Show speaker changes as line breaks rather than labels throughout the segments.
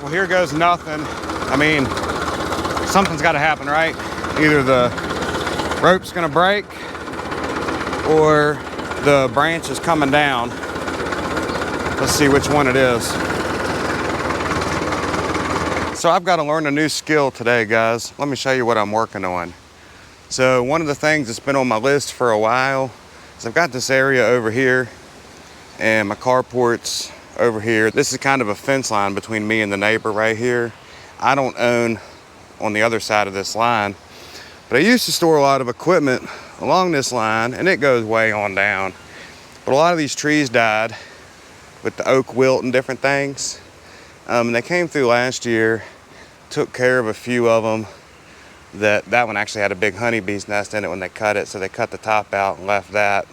Well, here goes nothing. I mean, something's got to happen, right? Either the rope's gonna break or the branch is coming down. Let's see which one it is. So I've got to learn a new skill today, guys. Let me show you what I'm working on. So one of the things that's been on my list for a while is I've got this area over here and my carport's over here. This is kind of a fence line between me and the neighbor right here. I don't own on the other side of this line, but I used to store a lot of equipment along this line, and it goes way on down. But a lot of these trees died with the oak wilt and different things. And they came through last year, took care of a few of them. That one actually had a big honeybee's nest in it when they cut it, so they cut the top out and left that.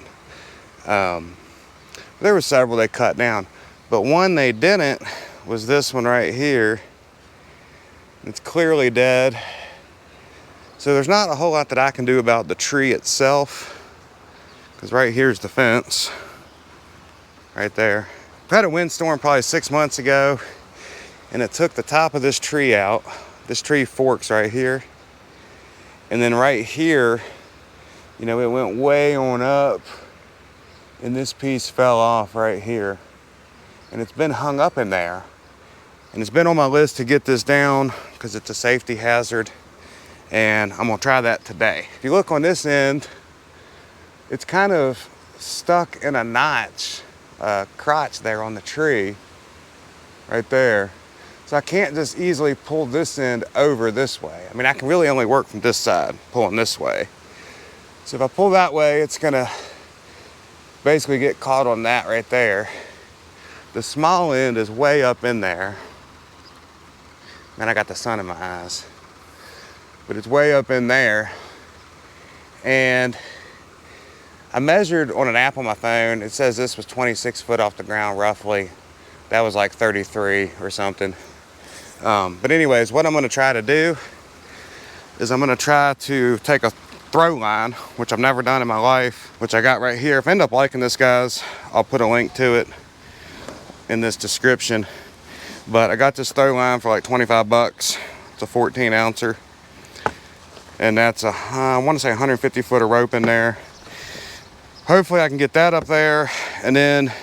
There were several they cut down, but one they didn't was this one right here. It's clearly dead. So there's not a whole lot that I can do about the tree itself, because right here's the fence, right there. I had a windstorm probably 6 months ago, and it took the top of this tree out. This tree forks right here. And then right here, you know, it went way on up, and this piece fell off right here. And it's been hung up in there. And it's been on my list to get this down because it's a safety hazard. And I'm gonna try that today. If you look on this end, it's kind of stuck in a notch, crotch there on the tree, right there. So I can't just easily pull this end over this way. I mean, I can really only work from this side, pulling this way. So if I pull that way, it's gonna basically get caught on that right there. The small end is way up in there. Man, I got the sun in my eyes. But it's way up in there. And I measured on an app on my phone. It says this was 26 foot off the ground roughly. That was like 33 or something. But anyways, what I'm gonna try to do is I'm gonna try to take a throw line, which I've never done in my life, which I got right here. If I end up liking this, guys, I'll put a link to it in this description. But I got this throw line for like 25 bucks. It's a 14 ouncer. And that's I want to say 150 foot of rope in there. Hopefully I can get that up there. And then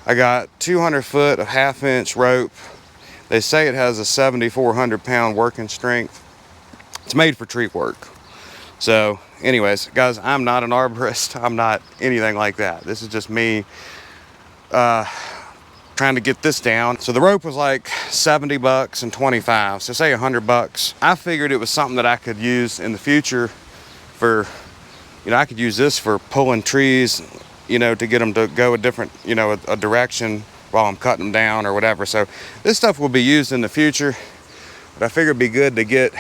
I got 200 foot of 1/2 inch rope. They say it has a 7,400 pound working strength. It's made for tree work. So anyways, guys, I'm not an arborist. I'm not anything like that. This is just me trying to get this down. So the rope was like 70 bucks and 25. So say 100 bucks. I figured it was something that I could use in the future for, you know, I could use this for pulling trees, you know, to get them to go a different, you know, a direction while I'm cutting them down or whatever. So this stuff will be used in the future, but I figured it'd be good to get,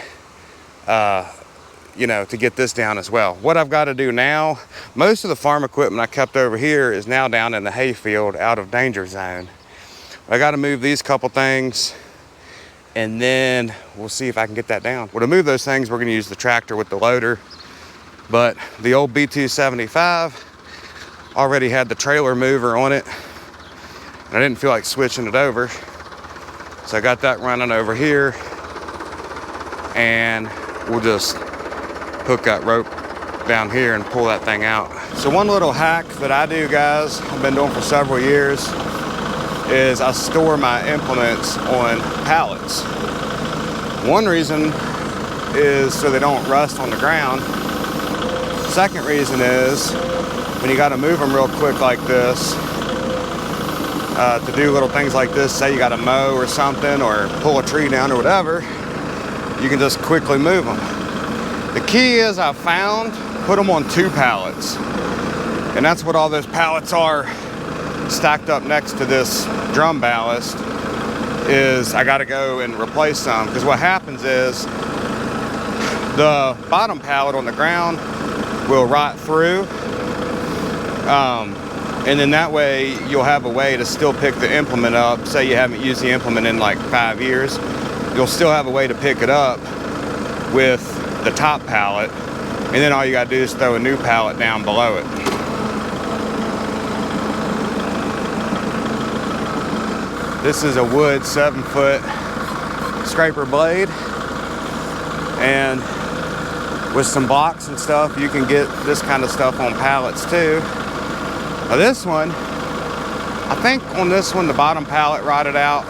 you know, to get this down as well. What I've got to do now, most of the farm equipment I kept over here is now down in the hayfield out of danger zone. I got to move these couple things, and then we'll see if I can get that down. Well, to move those things, we're going to use the tractor with the loader, but the old B275 already had the trailer mover on it, and I didn't feel like switching it over. So I got that running over here, and we'll just hook that rope down here and pull that thing out. So one little hack that I do, guys, I've been doing for several years, is I store my implements on pallets. One reason is so they don't rust on the ground. Second reason is when you got to move them real quick like this, to do little things like this, say you got to mow or something or pull a tree down or whatever, you can just quickly move them. The key is, I've found, put them on 2 pallets. And that's what all those pallets are stacked up next to this drum ballast. Is I got to go and replace some, because what happens is the bottom pallet on the ground will rot through, and then that way you'll have a way to still pick the implement up. Say you haven't used the implement in like 5 years, you'll still have a way to pick it up with the top pallet, and then all you got to do is throw a new pallet down below it. This is a wood 7-foot scraper blade, and with some blocks and stuff, you can get this kind of stuff on pallets too. Now this one, I think on this one the bottom pallet rotted out,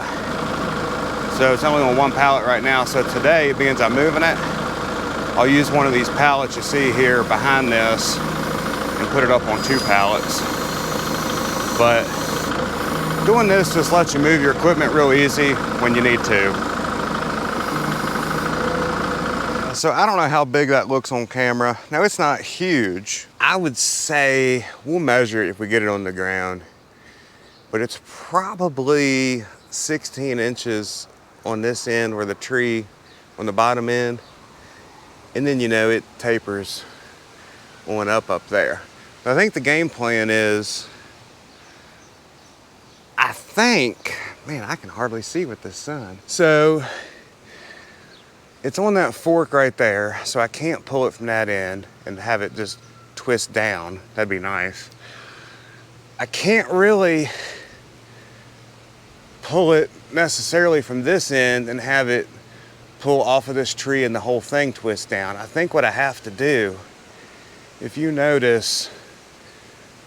so it's only on one pallet right now. So today, being I'm moving it, I'll use one of these pallets you see here behind this and put it up on 2 pallets. But doing this just lets you move your equipment real easy when you need to. So I don't know how big that looks on camera. Now it's not huge. I would say we'll measure it if we get it on the ground, but it's probably 16 inches on this end where the tree on the bottom end, and then, you know, it tapers on up there. But I think the game plan is, I think, man, I can hardly see with this sun. So it's on that fork right there, so I can't pull it from that end and have it just twist down. That'd be nice. I can't really pull it necessarily from this end and have it pull off of this tree and the whole thing twist down. I think what I have to do, if you notice,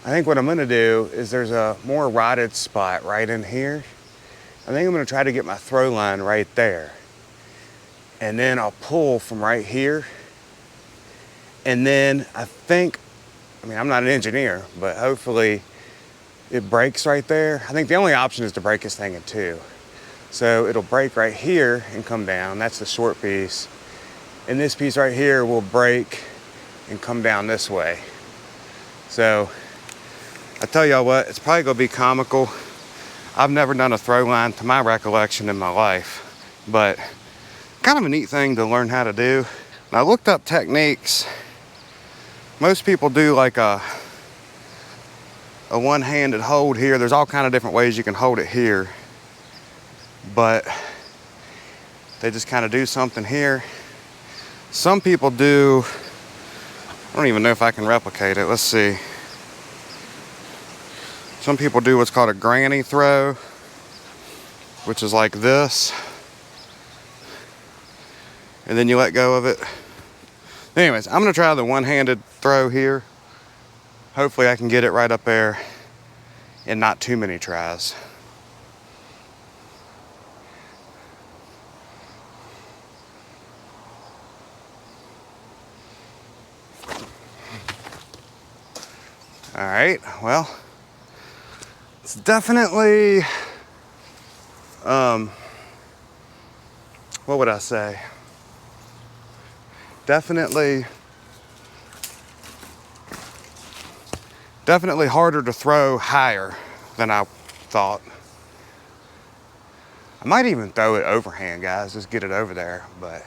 I think what I'm gonna do is there's a more rotted spot right in here. I think I'm gonna try to get my throw line right there. And then I'll pull from right here. And then I think, I mean, I'm not an engineer, but hopefully it breaks right there. I think the only option is to break this thing in 2. So it'll break right here and come down. That's the short piece. And this piece right here will break and come down this way. So I tell y'all what, it's probably gonna be comical. I've never done a throw line to my recollection in my life, but kind of a neat thing to learn how to do. And I looked up techniques. Most people do like a one-handed hold here. There's all kind of different ways you can hold it here, but they just kind of do something here. Some people do, I don't even know if I can replicate it. Let's see. Some people do what's called a granny throw, which is like this. And then you let go of it. Anyways, I'm gonna try the one-handed throw here. Hopefully I can get it right up there in not too many tries. All right, well, it's definitely, what would I say? Definitely harder to throw higher than I thought. I might even throw it overhand, guys, just get it over there, but.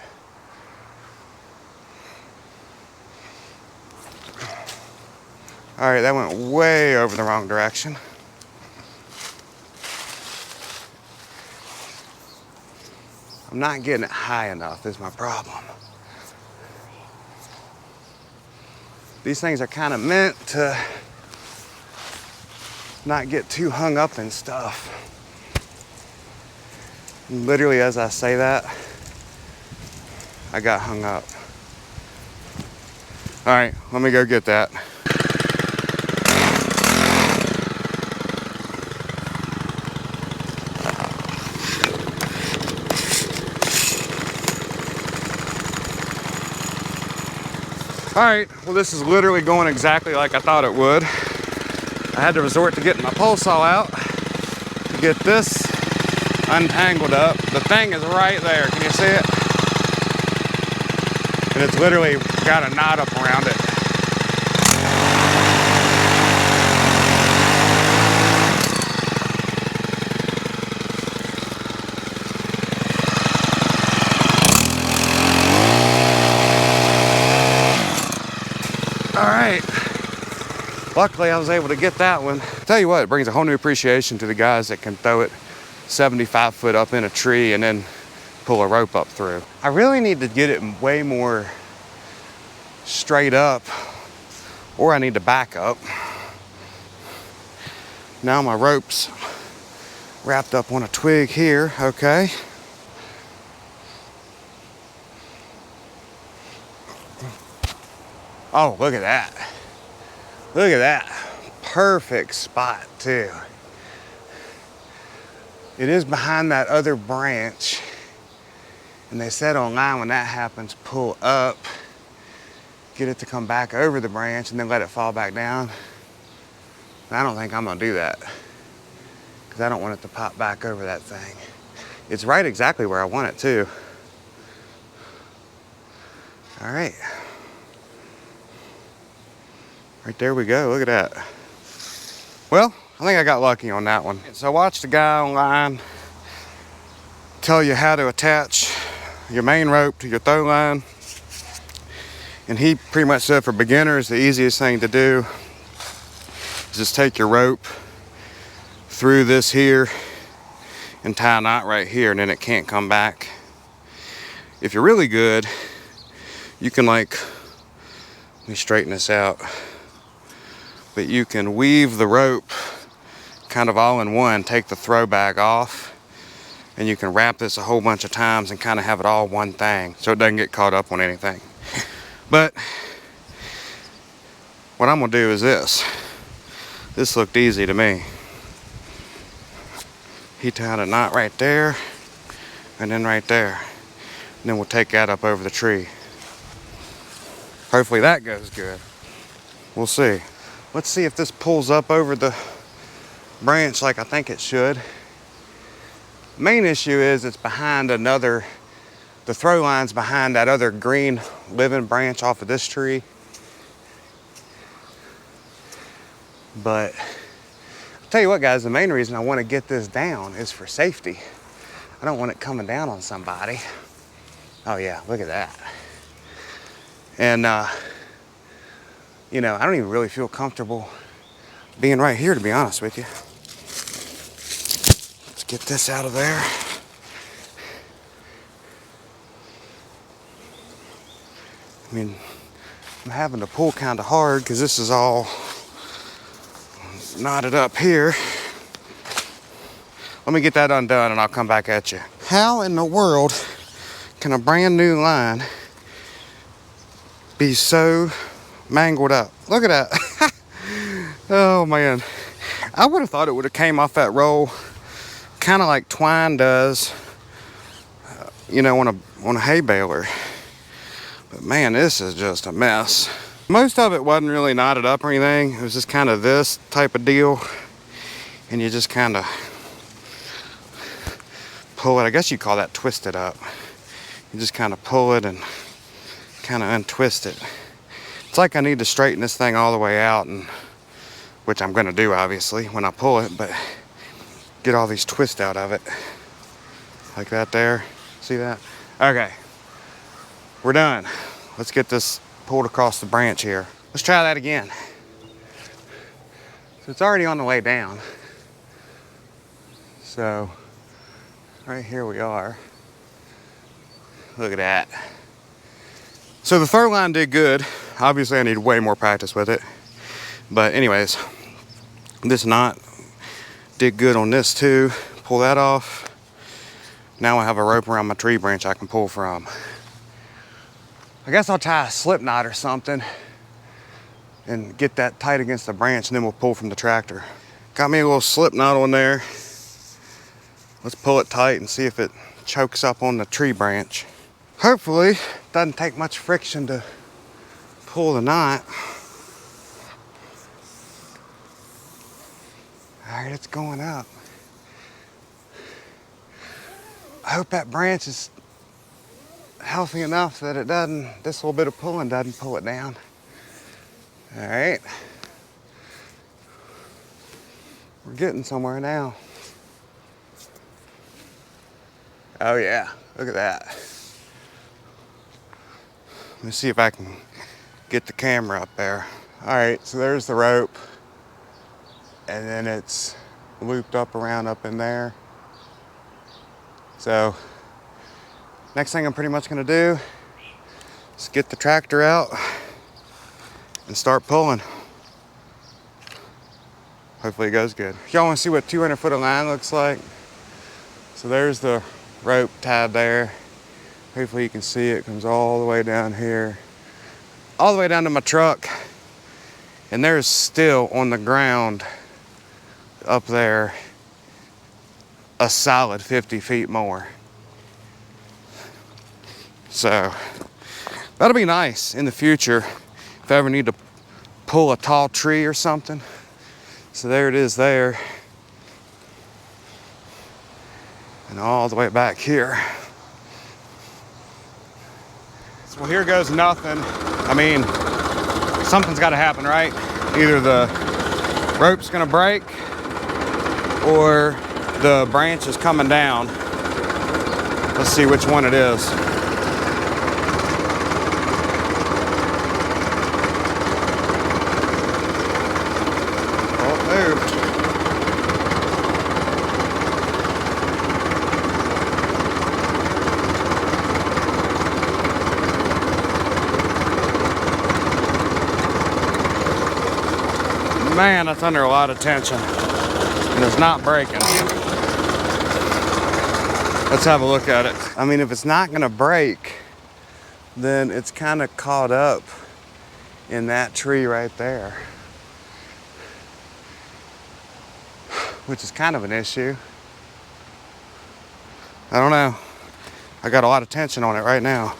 All right, that went way over the wrong direction. I'm not getting it high enough is my problem. These things are kind of meant to not get too hung up in stuff. Literally, as I say that, I got hung up. All right, let me go get that. All right, well, this is literally going exactly like I thought it would. I had to resort to getting my pole saw out to get this untangled up. The thing is right there, can you see it? And it's literally got a knot up around it. All right, luckily I was able to get that one. Tell you what, it brings a whole new appreciation to the guys that can throw it 75 foot up in a tree and then pull a rope up through. I really need to get it way more straight up, or I need to back up. Now my rope's wrapped up on a twig here, okay. Oh, look at that. Look at that. Perfect spot too. It is behind that other branch. And they said online when that happens, pull up, get it to come back over the branch and then let it fall back down. And I don't think I'm gonna do that because I don't want it to pop back over that thing. It's right exactly where I want it to. All right. Right there we go, look at that. Well, I think I got lucky on that one. So I watched a guy online tell you how to attach your main rope to your throw line. And he pretty much said for beginners, the easiest thing to do is just take your rope through this here and tie a knot right here, and then it can't come back. If you're really good, you can let me straighten this out. But you can weave the rope kind of all in one, take the throw bag off, and you can wrap this a whole bunch of times and kind of have it all one thing so it doesn't get caught up on anything. But what I'm gonna do is this. This looked easy to me. He tied a knot right there and then right there. And then we'll take that up over the tree. Hopefully that goes good. We'll see. Let's see if this pulls up over the branch like I think it should. The main issue is it's behind another, the throw line's behind that other green living branch off of this tree. But I'll tell you what, guys, the main reason I want to get this down is for safety. I don't want it coming down on somebody. Oh yeah, look at that. And you know, I don't even really feel comfortable being right here, to be honest with you. Let's get this out of there. I mean, I'm having to pull kind of hard because this is all knotted up here. Let me get that undone and I'll come back at you. How in the world can a brand new line be so mangled up? Look at that. Oh man, I would have thought it would have came off that roll kind of like twine does, you know, on a hay baler. But man, this is just a mess. Most of it wasn't really knotted up or anything. It was just kind of this type of deal, and you just kind of pull it. I guess you call that twist it up. You just kind of pull it and kind of untwist it. It's like I need to straighten this thing all the way out, and which I'm gonna do obviously when I pull it, but get all these twists out of it. Like that there, see that? Okay, we're done. Let's get this pulled across the branch here. Let's try that again. So it's already on the way down. So right here we are. Look at that. So the throw line did good. Obviously I need way more practice with it. But anyways, this knot did good on this too. Pull that off. Now I have a rope around my tree branch I can pull from. I guess I'll tie a slip knot or something and get that tight against the branch, and then we'll pull from the tractor. Got me a little slip knot on there. Let's pull it tight and see if it chokes up on the tree branch. Hopefully, it doesn't take much friction to pull the knot. All right, it's going up. I hope that branch is healthy enough that it doesn't, this little bit of pulling doesn't pull it down. All right. We're getting somewhere now. Oh yeah, look at that. Let me see if I can get the camera up there. All right, so there's the rope. And then it's looped up around up in there. So next thing I'm pretty much gonna do is get the tractor out and start pulling. Hopefully it goes good. If y'all wanna see what 200 foot of line looks like, So there's the rope tied there. Hopefully you can see it. Comes all the way down here, all the way down to my truck. And there's still on the ground up there a solid 50 feet more. So that'll be nice in the future if I ever need to pull a tall tree or something. So there it is there. And all the way back here. So well, here goes nothing. I mean, something's got to happen, right? Either the rope's gonna break or the branch is coming down. Let's see which one it is. Man, that's under a lot of tension and it's not breaking. Let's have a look at it. I mean, if it's not gonna break, then it's kind of caught up in that tree right there, which is kind of an issue. I don't know. I got a lot of tension on it right now.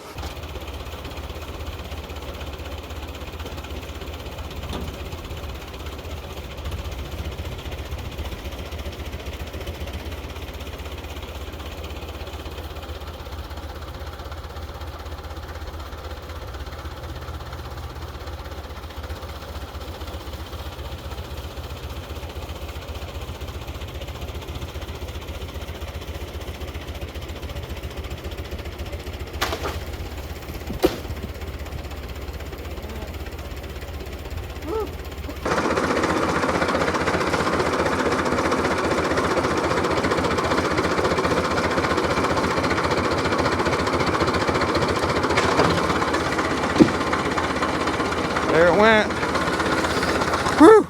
There it went. Whew.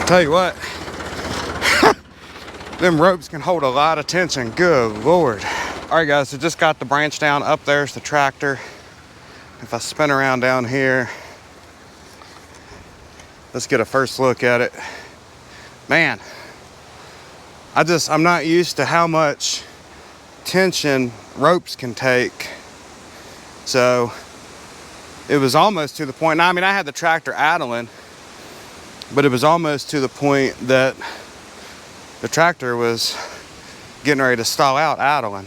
Tell you what, them ropes can hold a lot of tension. Good Lord. All right, guys, so just got the branch down. Up there's the tractor. If I spin around down here, let's get a first look at it. Man, I'm not used to how much tension ropes can take. So it was almost to the point, now, I mean, I had the tractor idling, but it was almost to the point that the tractor was getting ready to stall out idling.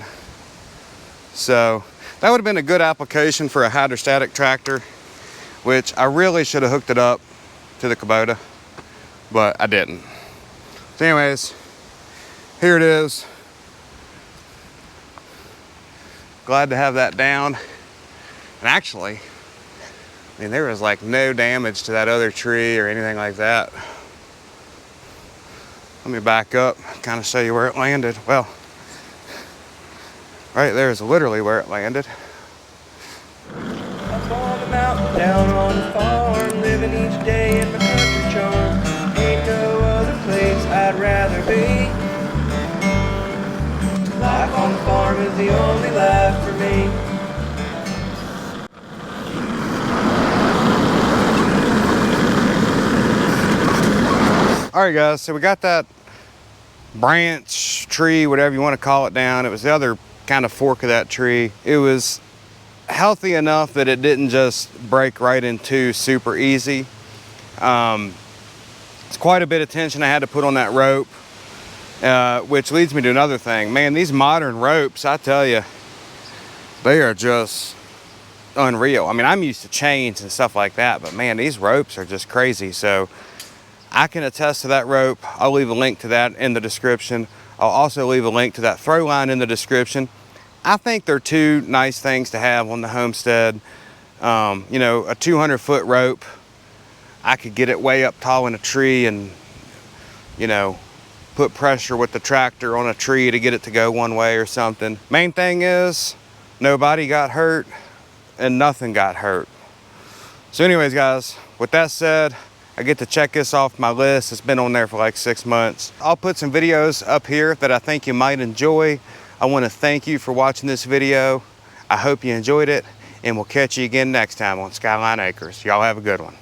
So that would have been a good application for a hydrostatic tractor, which I really should have hooked it up to the Kubota, but I didn't. So anyways, here it is. Glad to have that down. And actually, I mean, there was like no damage to that other tree or anything like that. Let me back up, kind of show you where it landed. Well, right there is literally where it landed.
Up on the mountain, down on the farm, living each day in my country charm. Ain't no other place I'd rather be. Life on the farm is the only life for me.
All right, guys, so we got that branch, tree, whatever you want to call it, down. It was the other kind of fork of that tree. It was healthy enough that it didn't just break right in two super easy. It's quite a bit of tension I had to put on that rope, which leads me to another thing. Man, these modern ropes, I tell you, they are just unreal. I mean, I'm used to chains and stuff like that, but man, these ropes are just crazy. So I can attest to that rope. I'll leave a link to that in the description. I'll also leave a link to that Throwline in the description. I think they're two nice things to have on the Homestead. You know, a 200-foot rope, I could get it way up tall in a tree and, you know, put pressure with the tractor on a tree to get it to go one way or something. Main thing is, nobody got hurt and nothing got hurt. So anyways, guys, with that said, I get to check this off my list. It's been on there for like 6 months. I'll put some videos up here that I think you might enjoy. I want to thank you for watching this video. I hope you enjoyed it, and we'll catch you again next time on Skyline Acres. Y'all have a good one.